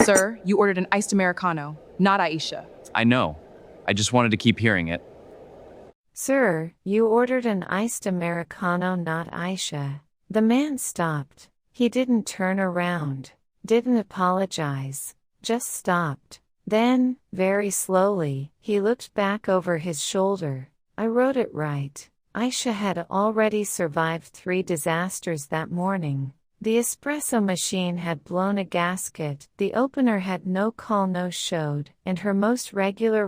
Sir, you ordered an iced Americano, not Aisha. I know. I just wanted to keep hearing it. Sir, you ordered an iced Americano, not Aisha. The man stopped. He didn't turn around, didn't apologize, just stopped. Then, very slowly, he looked back over his shoulder. I wrote it right. Aisha had already survived 3 disasters that morning. The espresso machine had blown a gasket, the opener had no call no showed, and her most regular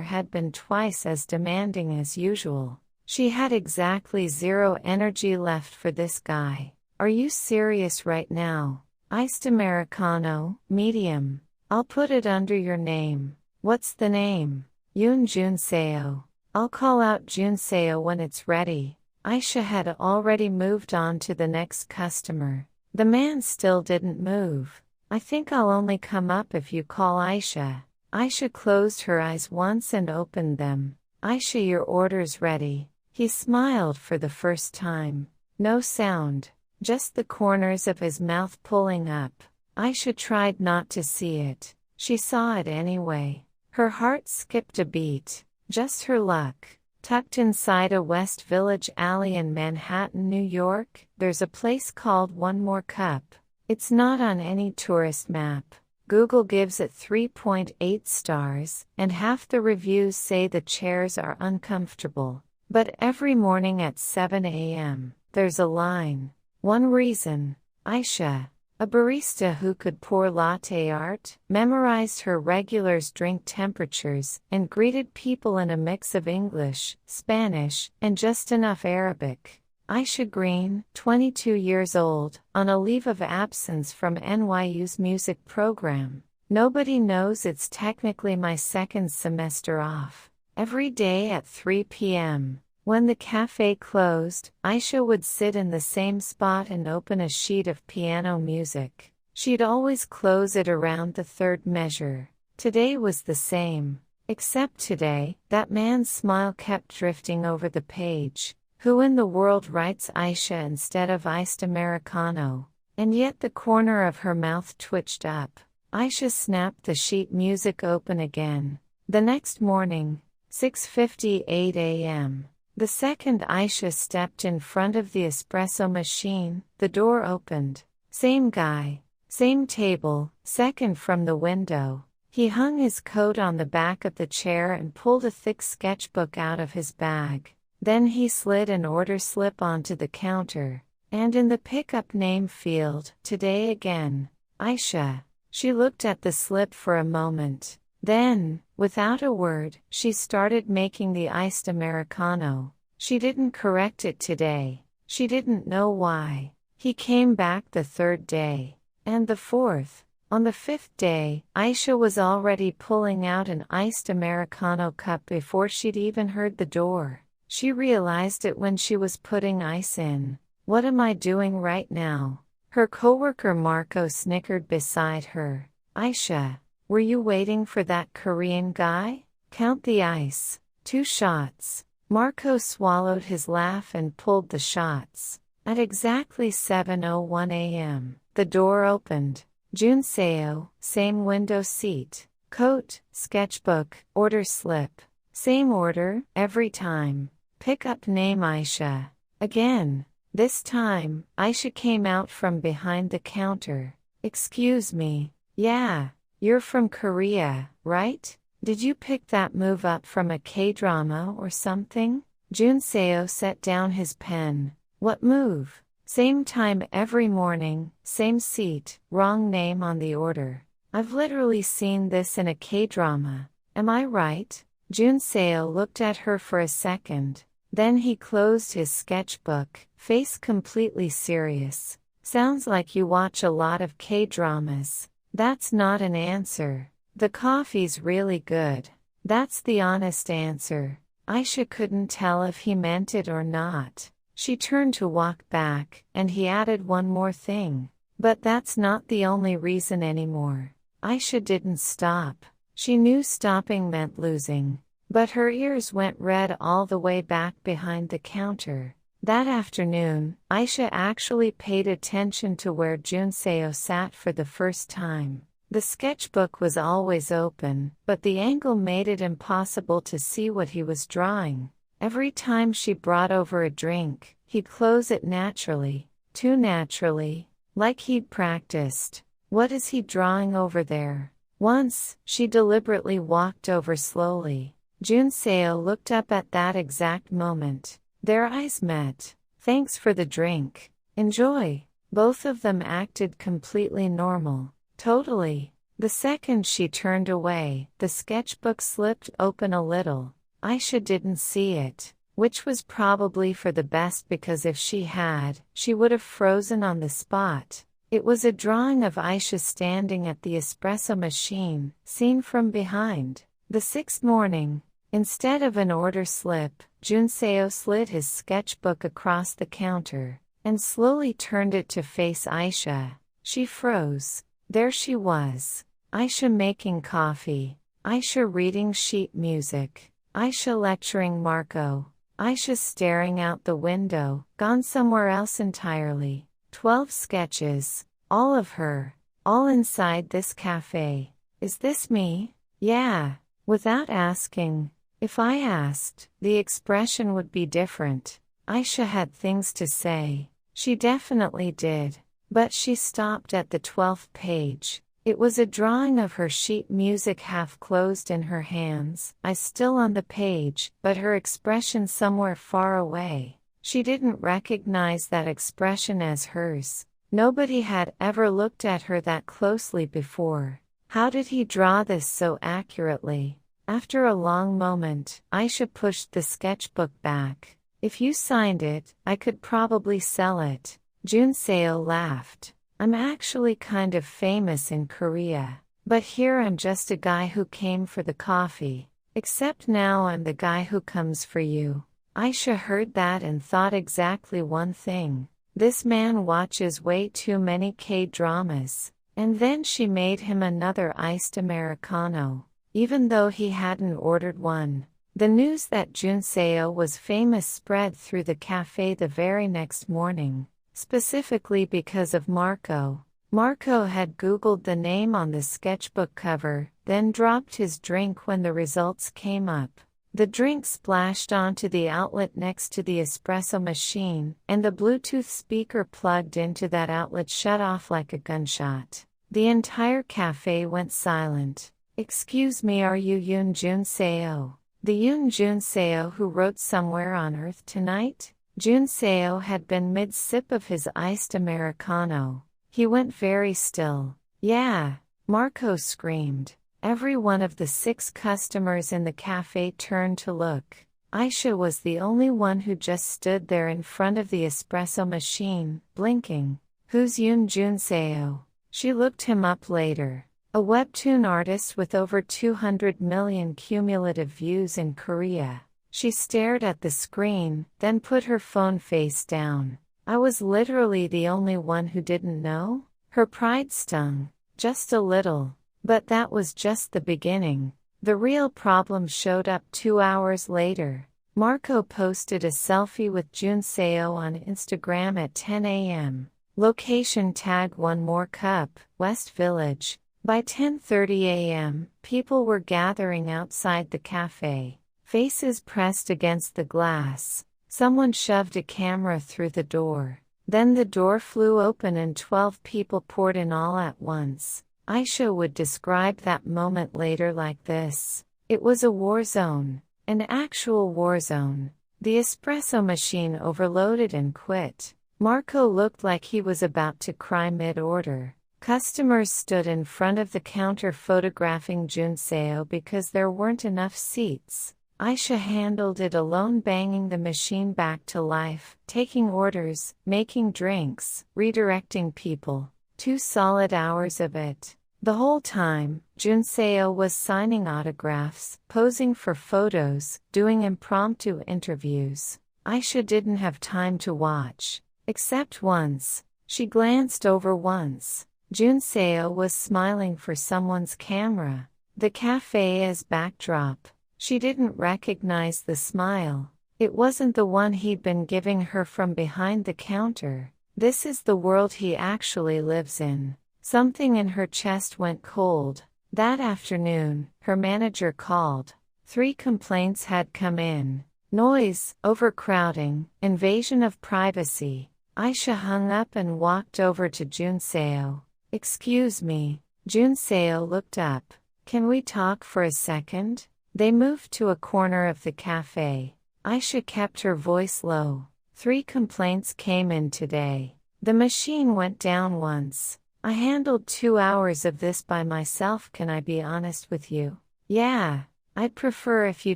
had been twice as demanding as usual. She had exactly 0 energy left for this guy. Are you serious right now? Iced Americano, medium. I'll put it under your name. What's the name? Yoon Junseo. I'll call out Junseo when it's ready. Aisha had already moved on to the next customer. The man still didn't move. I think I'll only come up if you call Aisha. Aisha closed her eyes once and opened them. Aisha, your order's ready. He smiled for the first time. No sound, just the corners of his mouth pulling up. Aisha tried not to see it. She saw it anyway. Her heart skipped a beat. Just her luck. Tucked inside a West Village alley in Manhattan, New York, there's a place called One More Cup. It's not on any tourist map. Google gives it 3.8 stars, and half the reviews say the chairs are uncomfortable. But every morning at 7 a.m., there's a line. One reason. Aisha, a barista who could pour latte art, memorized her regulars' drink temperatures, and greeted people in a mix of English, Spanish, and just enough Arabic. Aisha Green, 22 years old, on a leave of absence from NYU's music program. Nobody knows it's technically my second semester off. Every day at 3 p.m. When the cafe closed, Aisha would sit in the same spot and open a sheet of piano music. She'd always close it around the 3rd measure. Today was the same. Except today, that man's smile kept drifting over the page. Who in the world writes Aisha instead of iced Americano? And yet the corner of her mouth twitched up. Aisha snapped the sheet music open again. The next morning, 6:58 a.m. The second Aisha stepped in front of the espresso machine, the door opened. Same guy, same table, second from the window. He hung his coat on the back of the chair and pulled a thick sketchbook out of his bag. Then he slid an order slip onto the counter. And in the pickup name field, today again, Aisha. She looked at the slip for a moment. Then, without a word, she started making the iced Americano. She didn't correct it today. She didn't know why. He came back the 3rd day. And the 4th. On the 5th day, Aisha was already pulling out an iced Americano cup before she'd even heard the door. She realized it when she was putting ice in. What am I doing right now? Her coworker Marco snickered beside her. Aisha, were you waiting for that Korean guy? Count the ice. 2 shots. Marco swallowed his laugh and pulled the shots. At exactly 7:01 a.m., the door opened. Junseo, same window seat. Coat, sketchbook, order slip. Same order, every time. Pickup name Aisha. Again. This time, Aisha came out from behind the counter. Excuse me. Yeah. You're from Korea, right? Did you pick that move up from a K-drama or something? Junseo set down his pen. What move? Same time every morning, same seat, wrong name on the order. I've literally seen this in a K-drama. Am I right? Junseo looked at her for a second. Then he closed his sketchbook, face completely serious. Sounds like you watch a lot of K-dramas. That's not an answer. The coffee's really good. That's the honest answer. Aisha couldn't tell if he meant it or not. She turned to walk back, and he added one more thing. But that's not the only reason anymore. Aisha didn't stop. She knew stopping meant losing. But her ears went red all the way back behind the counter. That afternoon, Aisha actually paid attention to where Junseo sat for the first time. The sketchbook was always open, but the angle made it impossible to see what he was drawing. Every time she brought over a drink, he'd close it naturally, too naturally, like he'd practiced. What is he drawing over there? Once, she deliberately walked over slowly. Junseo looked up at that exact moment. Their eyes met. Thanks for the drink. Enjoy. Both of them acted completely normal. Totally. The second she turned away, the sketchbook slipped open a little. Aisha didn't see it, which was probably for the best because if she had, she would have frozen on the spot. It was a drawing of Aisha standing at the espresso machine, seen from behind. The sixth morning, instead of an order slip, Junseo slid his sketchbook across the counter and slowly turned it to face Aisha. She froze. There she was. Aisha making coffee. Aisha reading sheet music. Aisha lecturing Marco. Aisha staring out the window, gone somewhere else entirely. 12 sketches. All of her. All inside this cafe. Is this me? Yeah. Without asking. If I asked, the expression would be different. Aisha had things to say. She definitely did. But she stopped at the 12th page. It was a drawing of her sheet music half closed in her hands, eyes still on the page, but her expression somewhere far away. She didn't recognize that expression as hers. Nobody had ever looked at her that closely before. How did he draw this so accurately? After a long moment, Aisha pushed the sketchbook back. If you signed it, I could probably sell it. Junseo laughed. I'm actually kind of famous in Korea. But here I'm just a guy who came for the coffee. Except now I'm the guy who comes for you. Aisha heard that and thought exactly one thing. This man watches way too many K-dramas. And then she made him another iced Americano, even though he hadn't ordered one. The news that Junseo was famous spread through the cafe the very next morning. Specifically because of Marco. Marco had Googled the name on the sketchbook cover, then dropped his drink when the results came up. The drink splashed onto the outlet next to the espresso machine, and the Bluetooth speaker plugged into that outlet shut off like a gunshot. The entire cafe went silent. Excuse me, are you Yoon Junseo? The Yoon Junseo who wrote Somewhere on Earth Tonight? Junseo had been mid-sip of his iced Americano. He went very still. Yeah, Marco screamed. Every one of the 6 customers in the cafe turned to look. Aisha was the only one who just stood there in front of the espresso machine, blinking. Who's Yoon Junseo? She looked him up later. A webtoon artist with over 200 million cumulative views in Korea. She stared at the screen, then put her phone face down. I was literally the only one who didn't know? Her pride stung. Just a little. But that was just the beginning. The real problem showed up 2 hours later. Marco posted a selfie with Junseo on Instagram at 10 a.m. Location tag One More Cup, West Village. By 10:30 a.m., people were gathering outside the cafe. Faces pressed against the glass. Someone shoved a camera through the door. Then the door flew open and 12 people poured in all at once. Aisha would describe that moment later like this. It was a war zone. An actual war zone. The espresso machine overloaded and quit. Marco looked like he was about to cry mid-order. Customers stood in front of the counter photographing Junseo because there weren't enough seats. Aisha handled it alone, banging the machine back to life, taking orders, making drinks, redirecting people. 2 solid hours of it. The whole time, Junseo was signing autographs, posing for photos, doing impromptu interviews. Aisha didn't have time to watch. Except once. She glanced over once. Junseo was smiling for someone's camera. The cafe as backdrop. She didn't recognize the smile. It wasn't the one he'd been giving her from behind the counter. This is the world he actually lives in. Something in her chest went cold. That afternoon, her manager called. 3 complaints had come in. Noise, overcrowding, invasion of privacy. Aisha hung up and walked over to Junseo. "Excuse me." Junseo looked up. "Can we talk for a second?" They moved to a corner of the cafe. Aisha kept her voice low. 3 complaints came in today. The machine went down once. I handled 2 hours of this by myself. Can I be honest with you? Yeah. I'd prefer if you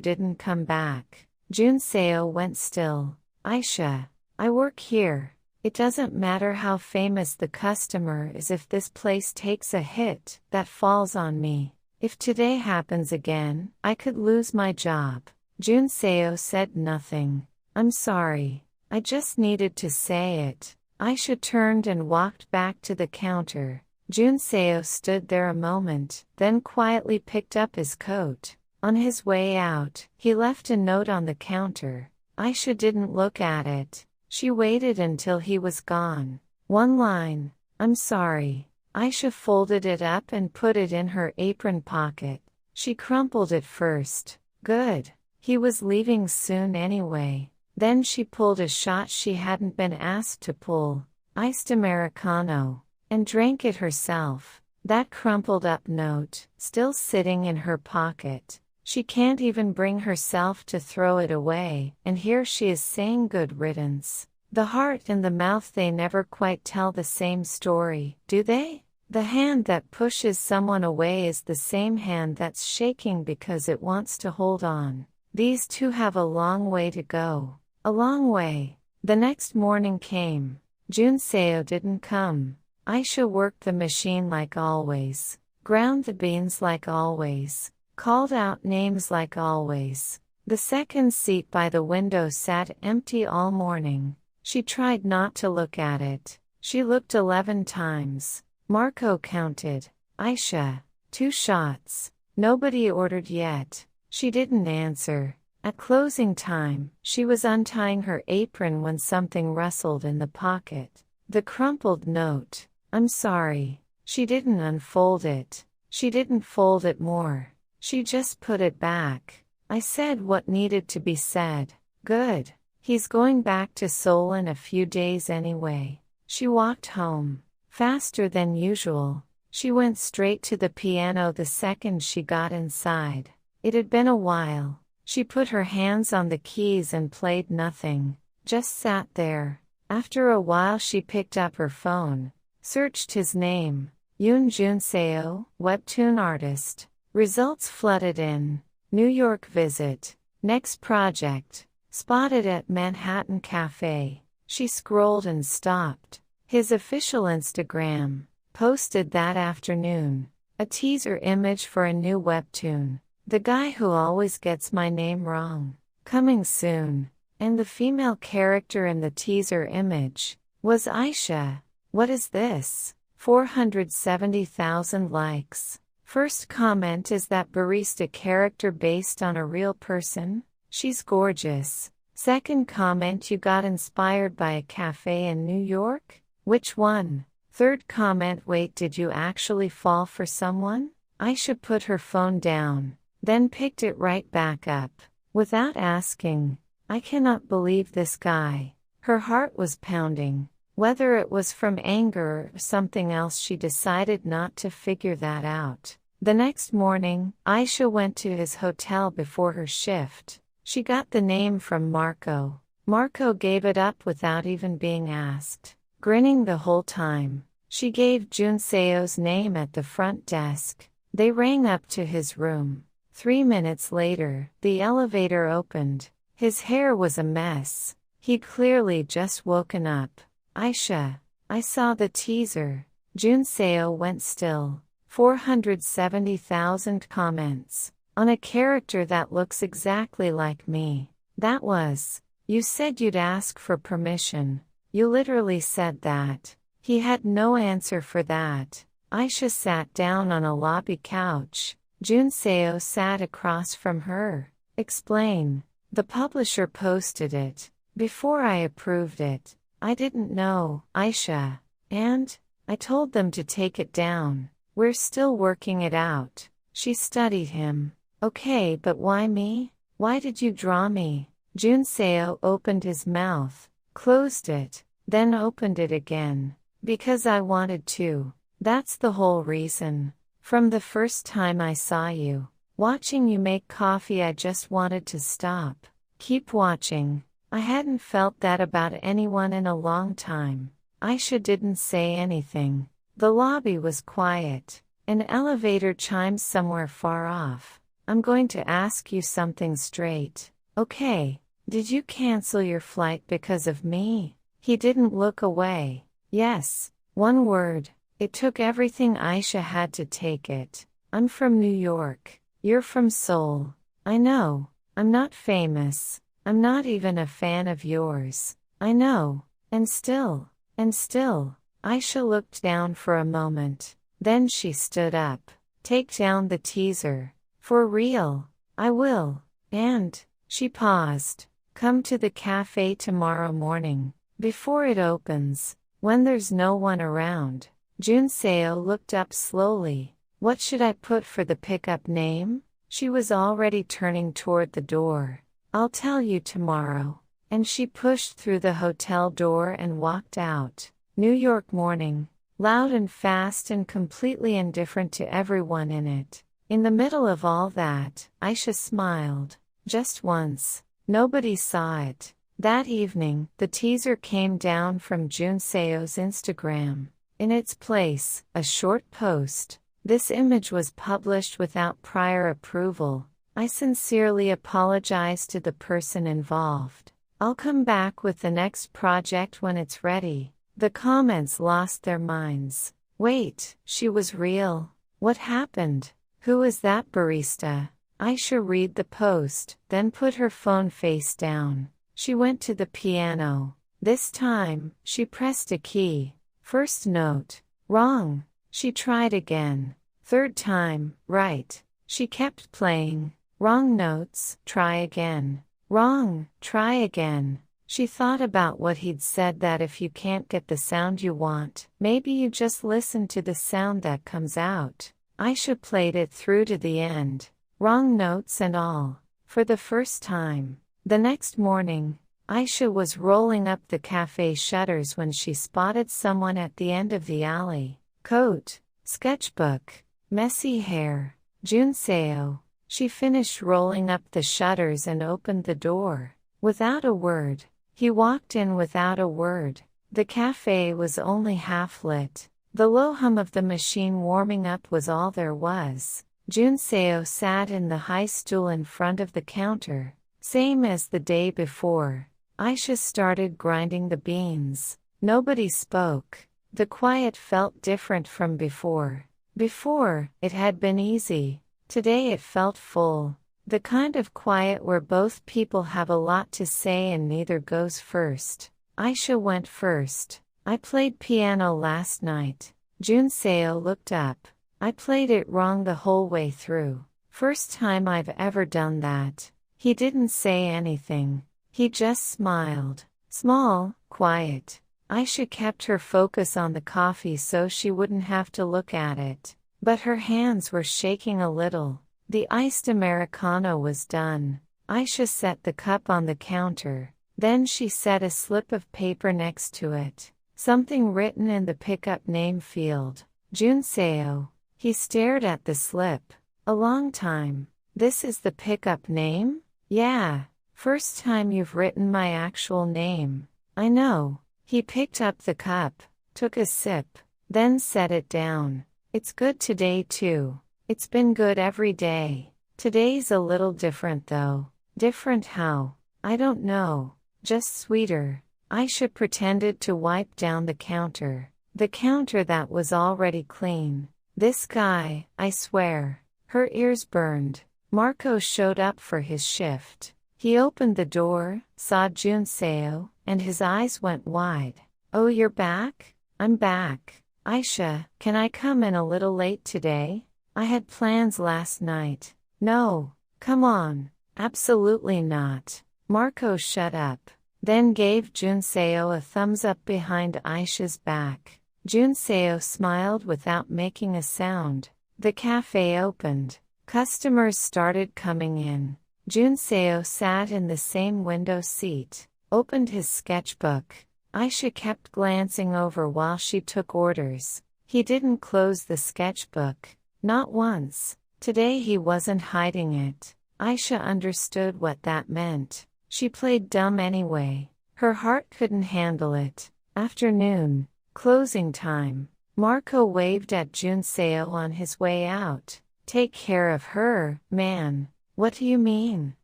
didn't come back. Junseo went still. "Aisha, I work here. It doesn't matter how famous the customer is if this place takes a hit, that falls on me. If today happens again, I could lose my job." Junseo said nothing. "I'm sorry. I just needed to say it." Aisha turned and walked back to the counter. Junseo stood there a moment, then quietly picked up his coat. On his way out, he left a note on the counter. Aisha didn't look at it. She waited until he was gone. One line, "I'm sorry." Aisha folded it up and put it in her apron pocket. She crumpled it first. Good. He was leaving soon anyway. Then she pulled a shot she hadn't been asked to pull, iced Americano, and drank it herself. That crumpled up note, still sitting in her pocket. She can't even bring herself to throw it away, and here she is saying good riddance. The heart and the mouth, they never quite tell the same story, do they? The hand that pushes someone away is the same hand that's shaking because it wants to hold on. These two have a long way to go. A long way. The next morning came. Junseo didn't come. Aisha worked the machine like always, ground the beans like always, called out names like always. The second seat by the window sat empty all morning. She tried not to look at it. She looked 11 times. Marco counted. "Aisha, 2 shots. Nobody ordered yet." She didn't answer. At closing time, she was untying her apron when something rustled in the pocket. The crumpled note. "I'm sorry." She didn't unfold it. She didn't fold it more. She just put it back. "I said what needed to be said." Good. He's going back to Seoul in a few days anyway. She walked home. Faster than usual. She went straight to the piano the second she got inside. It had been a while. She put her hands on the keys and played nothing. Just sat there. After a while she picked up her phone. Searched his name. Yoon Junseo, webtoon artist. Results flooded in. New York visit. Next project. Spotted at Manhattan Café. She scrolled and stopped. His official Instagram. Posted that afternoon. A teaser image for a new webtoon. The guy who always gets my name wrong. Coming soon. And the female character in the teaser image was Aisha. What is this? 470,000 likes. First comment, is that barista character based on a real person? She's gorgeous. Second comment, you got inspired by a cafe in New York? Which one? Third comment, wait, did you actually fall for someone? Aisha put her phone down, then picked it right back up. Without asking, I cannot believe this guy. Her heart was pounding. Whether it was from anger or something else, she decided not to figure that out. The next morning, Aisha went to his hotel before her shift. She got the name from Marco. Marco gave it up without even being asked. Grinning the whole time, she gave Junseo's name at the front desk. They rang up to his room. 3 minutes later, the elevator opened. His hair was a mess. He'd clearly just woken up. Aisha, I saw the teaser. Junseo went still. 470,000 comments. On a character that looks exactly like me. That was. You said you'd ask for permission. You literally said that. He had no answer for that. Aisha sat down on a lobby couch. Junseo sat across from her. Explain. The publisher posted it. Before I approved it. I didn't know, Aisha. And? I told them to take it down. We're still working it out. She studied him. Okay, but why me? Why did you draw me? Junseo opened his mouth, closed it, then opened it again. Because I wanted to. That's the whole reason. From the first time I saw you, watching you make coffee, I just wanted to stop. Keep watching. I hadn't felt that about anyone in a long time. Aisha didn't say anything. The lobby was quiet. An elevator chimed somewhere far off. I'm going to ask you something straight. Okay. Did you cancel your flight because of me? He didn't look away. Yes. One word. It took everything Aisha had to take it. I'm from New York. You're from Seoul. I know. I'm not famous. I'm not even a fan of yours. I know. And still. Aisha looked down for a moment. Then she stood up. Take down the teaser. For real. I will. And, she paused. Come to the cafe tomorrow morning. Before it opens. When there's no one around. Junseo looked up slowly. What should I put for the pickup name? She was already turning toward the door. I'll tell you tomorrow. And she pushed through the hotel door and walked out. New York morning. Loud and fast and completely indifferent to everyone in it. In the middle of all that, Aisha smiled. Just once. Nobody saw it. That evening, the teaser came down from Junseo's Instagram. In its place, a short post. This image was published without prior approval. I sincerely apologize to the person involved. I'll come back with the next project when it's ready. The comments lost their minds. Wait, she was real. What happened? Who is that barista? Aisha read the post, then put her phone face down. She went to the piano. This time, she pressed a key. First note. Wrong. She tried again. Third time, right. She kept playing. Wrong notes. Try again. Wrong. Try again. She thought about what he'd said, that if you can't get the sound you want, maybe you just listen to the sound that comes out. Aisha played it through to the end. Wrong notes and all. For the first time. The next morning, Aisha was rolling up the cafe shutters when she spotted someone at the end of the alley. Coat, sketchbook, messy hair, Junseo. She finished rolling up the shutters and opened the door. Without a word. He walked in without a word. The cafe was only half lit. The low hum of the machine warming up was all there was. Junseo sat in the high stool in front of the counter. Same as the day before. Aisha started grinding the beans. Nobody spoke. The quiet felt different from before. Before, it had been easy. Today it felt full. The kind of quiet where both people have a lot to say and neither goes first. Aisha went first. I played piano last night. Junseo looked up. I played it wrong the whole way through. First time I've ever done that. He didn't say anything. He just smiled. Small, quiet. Aisha kept her focus on the coffee so she wouldn't have to look at it. But her hands were shaking a little. The iced Americano was done. Aisha set the cup on the counter. Then she set a slip of paper next to it. Something written in the pickup name field. Junseo. He stared at the slip. A long time. This is the pickup name? Yeah. First time you've written my actual name. I know. He picked up the cup, took a sip, then set it down. It's good today too. It's been good every day. Today's a little different though. Different how? I don't know. Just sweeter. Aisha pretended to wipe down the counter. The counter that was already clean. This guy, I swear. Her ears burned. Marco showed up for his shift. He opened the door, saw Junseo, and his eyes went wide. Oh, you're back? I'm back. Aisha, can I come in a little late today? I had plans last night. No. Come on. Absolutely not. Marco shut up. Then gave Junseo a thumbs up behind Aisha's back. Junseo smiled without making a sound. The cafe opened. Customers started coming in. Junseo sat in the same window seat, opened his sketchbook. Aisha kept glancing over while she took orders. He didn't close the sketchbook. Not once. Today he wasn't hiding it. Aisha understood what that meant. She played dumb anyway. Her heart couldn't handle it. Afternoon. Closing time. Marco waved at Junseo on his way out. Take care of her, man. What do you mean?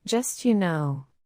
Just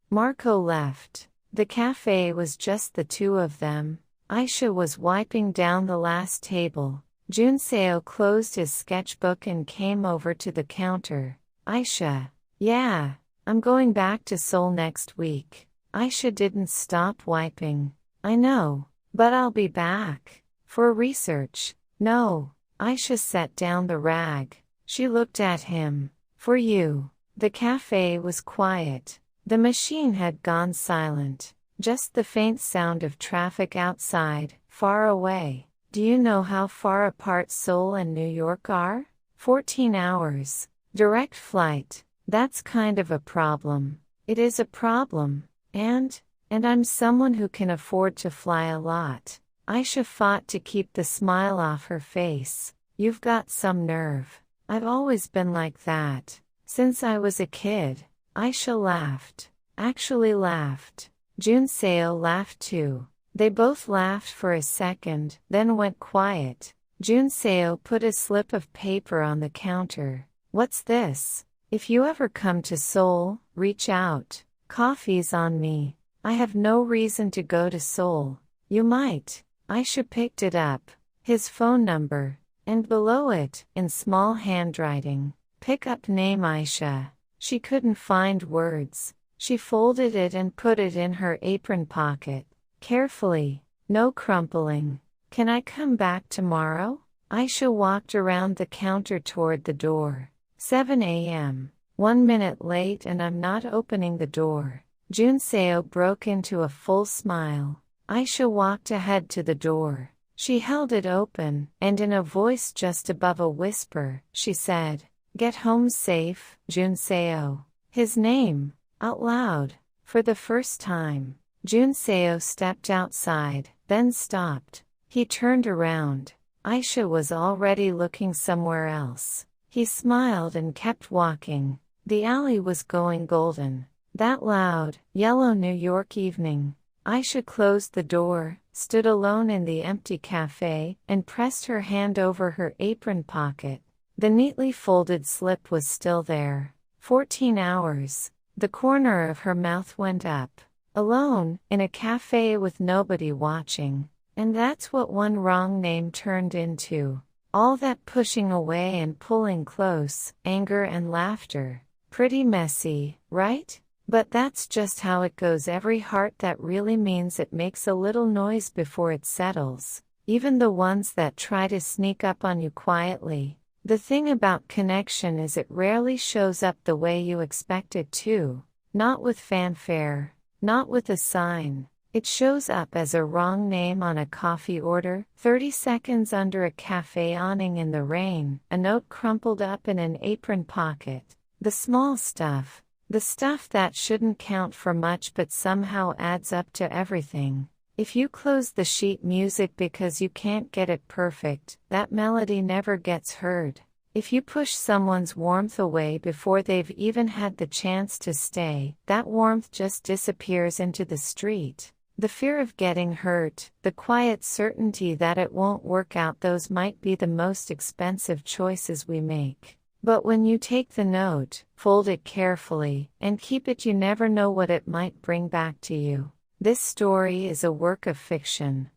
Marco left. The cafe was just the two of them. Aisha was wiping down the last table. Junseo closed his sketchbook and came over to the counter. Aisha. Yeah, I'm going back to Seoul next week. Aisha didn't stop wiping. I know, but I'll be back. For research. No. Aisha set down the rag. She looked at him. For you. The cafe was quiet. The machine had gone silent. Just the faint sound of traffic outside, far away. Do you know how far apart Seoul and New York are? 14 hours. Direct flight. That's kind of a problem. It is a problem. And I'm someone who can afford to fly a lot. Aisha fought to keep the smile off her face. You've got some nerve. I've always been like that. Since I was a kid. Aisha laughed. Actually laughed. Junseo laughed too. They both laughed for a second, then went quiet. Junseo put a slip of paper on the counter. What's this? If you ever come to Seoul, reach out. Coffee's on me. I have no reason to go to Seoul. You might. Aisha picked it up. His phone number. And below it, in small handwriting, pick up name Aisha. She couldn't find words. She folded it and put it in her apron pocket. Carefully. No crumpling. Can I come back tomorrow? Aisha walked around the counter toward the door. 7 a.m. 1 minute late and I'm not opening the door. Junseo broke into a full smile. Aisha walked ahead to the door. She held it open, and in a voice just above a whisper, she said, "Get home safe, Junseo." His name. Out loud. For the first time. Junseo stepped outside, then stopped. He turned around. Aisha was already looking somewhere else. He smiled and kept walking. The alley was going golden. That loud, yellow New York evening. Aisha closed the door, stood alone in the empty cafe, and pressed her hand over her apron pocket. The neatly folded slip was still there. 14 hours. The corner of her mouth went up. Alone, in a cafe with nobody watching. And that's what one wrong name turned into. All that pushing away and pulling close, anger and laughter. Pretty messy, right? But that's just how it goes. Every heart that really means it makes a little noise before it settles. Even the ones that try to sneak up on you quietly. The thing about connection is it rarely shows up the way you expect it to. Not with fanfare. Not with a sign. It shows up as a wrong name on a coffee order, 30 seconds under a cafe awning in the rain, a note crumpled up in an apron pocket. The small stuff. The stuff that shouldn't count for much but somehow adds up to everything. If you close the sheet music because you can't get it perfect, that melody never gets heard. If you push someone's warmth away before they've even had the chance to stay, that warmth just disappears into the street. The fear of getting hurt, the quiet certainty that it won't work out, those might be the most expensive choices we make. But when you take the note, fold it carefully, and keep it, you never know what it might bring back to you. This story is a work of fiction.